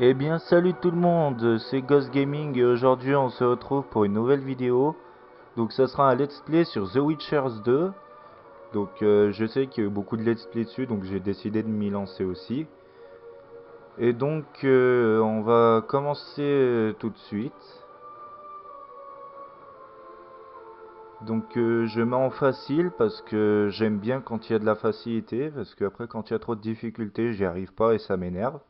Eh bien salut tout le monde, c'est Ghost Gaming et aujourd'hui on se retrouve pour une nouvelle vidéo. Donc ça sera un let's play sur The Witcher 2. Donc je sais qu'il y a eu beaucoup de let's play dessus, donc j'ai décidé de m'y lancer aussi. Et donc on va commencer tout de suite. Donc je mets en facile parce que j'aime bien quand il y a de la facilité, parce que après quand il y a trop de difficultés j'y arrive pas et ça m'énerve.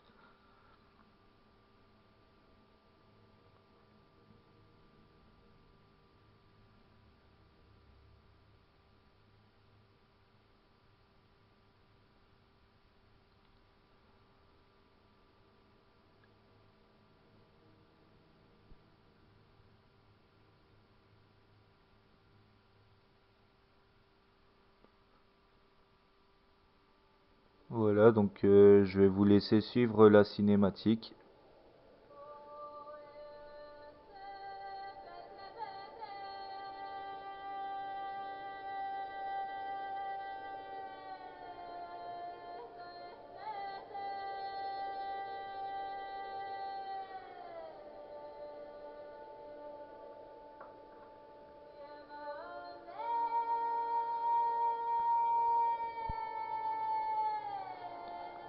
Voilà, donc je vais vous laisser suivre la cinématique.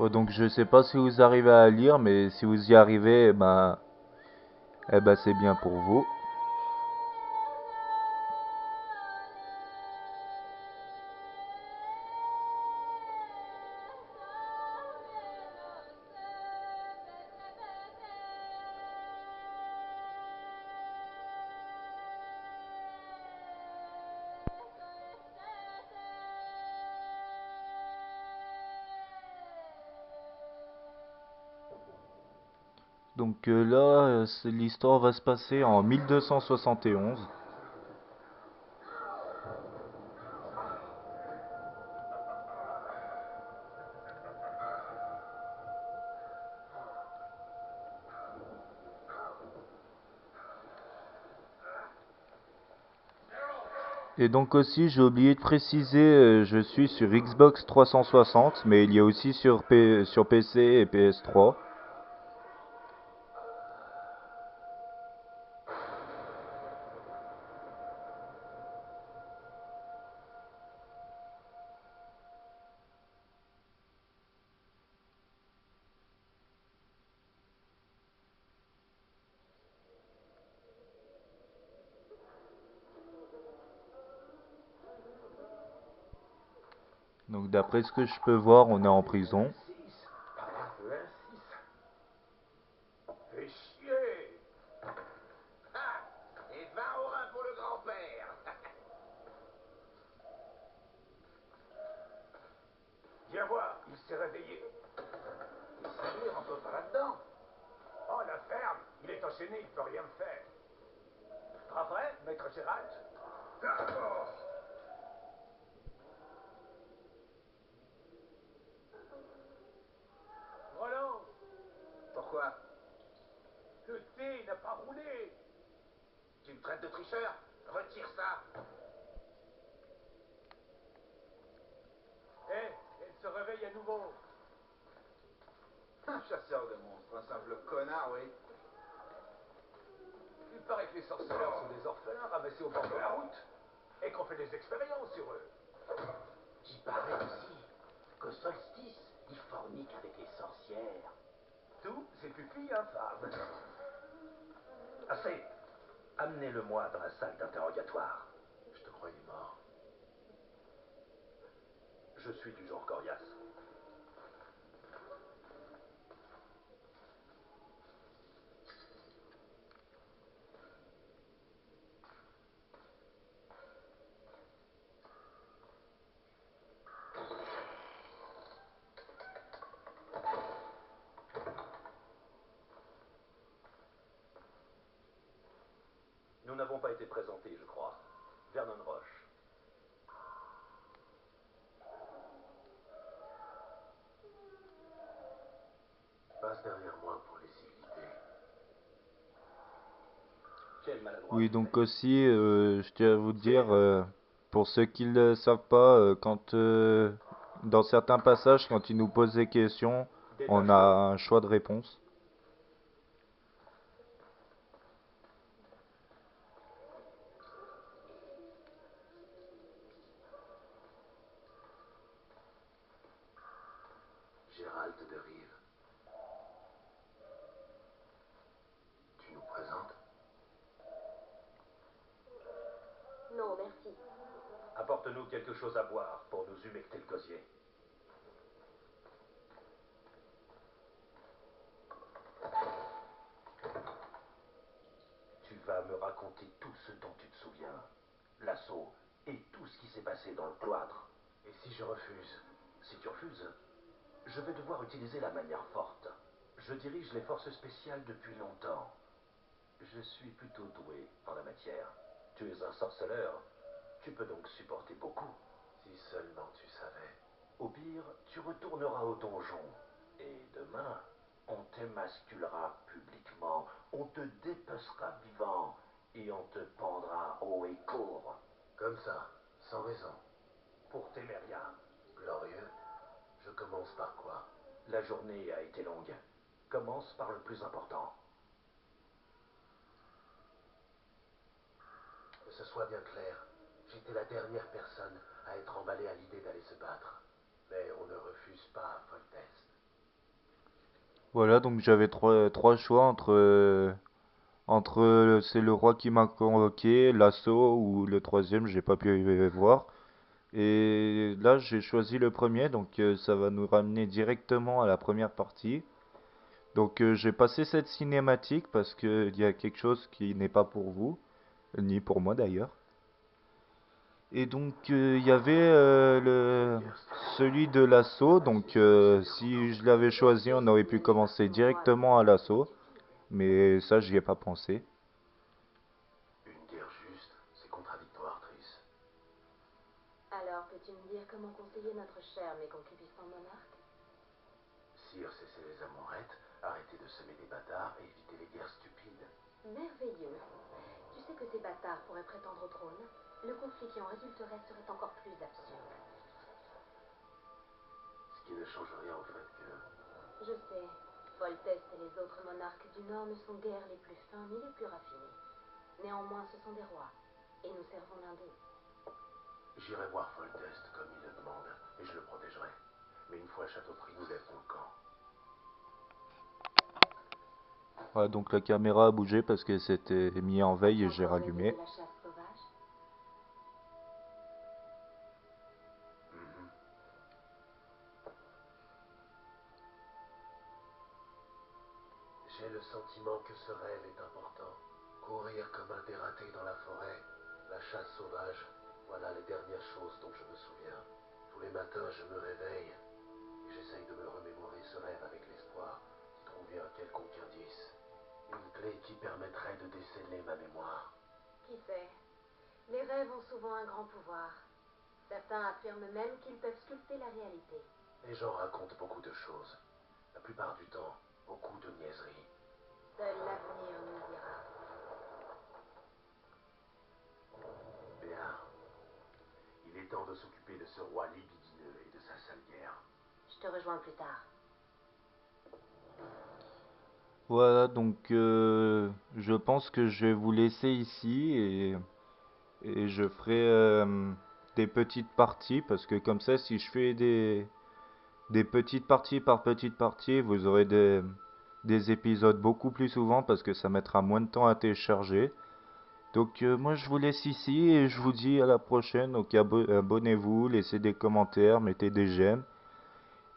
Oh, donc je sais pas si vous arrivez à lire, mais si vous y arrivez, eh ben c'est bien pour vous. Donc là, l'histoire va se passer en 1271. Et donc aussi, j'ai oublié de préciser, je suis sur Xbox 360, mais il y a aussi sur PC et PS3. Donc d'après ce que je peux voir, on est en prison. Fais chier. Ah, et 20 au rein pour le grand-père. Viens voir, il s'est réveillé. Il savait, rentre pas là-dedans. Oh, la ferme, il est enchaîné, il peut rien faire. Pas vrai, maître Gérald? D'accord. Relance. Pourquoi? Le thé n'a pas roulé. Tu me traites de tricheur? Retire ça. Eh, elle se réveille à nouveau. Un chasseur de monstres, un simple connard, oui. Il paraît que les sorcières sont des orphelins ramassés au bord de la route et qu'on fait des expériences sur eux. Il paraît aussi qu'au solstice, il fornique avec les sorcières. Tous ces pupilles infâmes. Assez. Amenez-le-moi dans la salle d'interrogatoire. Je te croyais mort. Je suis du genre coriace. Nous n'avons pas été présentés, je crois. Vernon Roche. Passe derrière moi pour les éviter. Quel maladroit Oui, vous donc êtes. aussi, je tiens à vous C'est dire, pour ceux qui ne le savent pas, dans certains passages, quand ils nous posent des questions, on a détache-le. un choix de réponse. Apporte-nous quelque chose à boire pour nous humecter le gosier. Tu vas me raconter tout ce dont tu te souviens. L'assaut et tout ce qui s'est passé dans le cloître. Et si je refuse? Si tu refuses, je vais devoir utiliser la manière forte. Je dirige les forces spéciales depuis longtemps. Je suis plutôt doué en la matière. Tu es un sorceleur. Tu peux donc supporter beaucoup. Si seulement tu savais. Au pire, tu retourneras au donjon. Et demain, on t'émasculera publiquement. On te dépecera vivant. Et on te pendra haut et court. Comme ça, sans raison. Pour Téméria. Glorieux. Je commence par quoi? La journée a été longue. Commence par le plus important. Que ce soit bien clair, j'étais la dernière personne à être emballée à l'idée d'aller se battre. Mais on ne refuse pas Foltest. Voilà, donc j'avais trois choix entre c'est le roi qui m'a convoqué, l'assaut ou le troisième, j'ai pas pu voir. Et là, j'ai choisi le premier, donc ça va nous ramener directement à la première partie. Donc j'ai passé cette cinématique parce qu'il y a quelque chose qui n'est pas pour vous, ni pour moi d'ailleurs. Et donc il y avait celui de l'assaut, donc si je l'avais choisi, on aurait pu commencer directement à l'assaut, mais ça j'y ai pas pensé. Une guerre juste, c'est contradictoire, Triss. Alors, peux-tu me dire comment conseiller notre cher mais concupiscent monarque? Sire, cesser les amourettes, arrêter de semer des bâtards et éviter les guerres stupides. Merveilleux. Tu sais que ces bâtards pourraient prétendre au trône? Le conflit qui en résulterait serait encore plus absurde. Ce qui ne change rien au fait que... Je sais, Foltest et les autres monarques du Nord ne sont guère les plus fins ni les plus raffinés. Néanmoins, ce sont des rois, et nous servons l'un d'eux. J'irai voir Foltest comme il le demande, et je le protégerai. Mais une fois Château pris, nous lèverons le camp. Voilà, donc la caméra a bougé parce qu'elle s'était mis en veille et As-tu j'ai encore rallumé. réveillé la chasse sauvage? Mhm. J'ai le sentiment que ce rêve est important. Courir comme un dératé dans la forêt, la chasse sauvage, voilà les dernières choses dont je me souviens. Tous les matins, je me réveille et j'essaye de me remémorer ce rêve avec l'espoir d'y trouver un quelconque indice. Une clé qui permettrait de déceler ma mémoire. Qui sait? Les rêves ont souvent un grand pouvoir. Certains affirment même qu'ils peuvent sculpter la réalité. Les gens racontent beaucoup de choses. La plupart du temps, beaucoup de niaiseries. Seul l'avenir nous dira. Bien. Il est temps de s'occuper de ce roi libidineux et de sa sale guerre. Je te rejoins plus tard. Voilà, donc je pense que je vais vous laisser ici et je ferai des petites parties parce que comme ça, si je fais des petites parties par petites parties, vous aurez des épisodes beaucoup plus souvent parce que ça mettra moins de temps à télécharger. Donc moi je vous laisse ici et je vous dis à la prochaine. Donc abonnez-vous, laissez des commentaires, mettez des j'aime.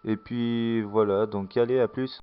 Et puis voilà, donc allez, à plus.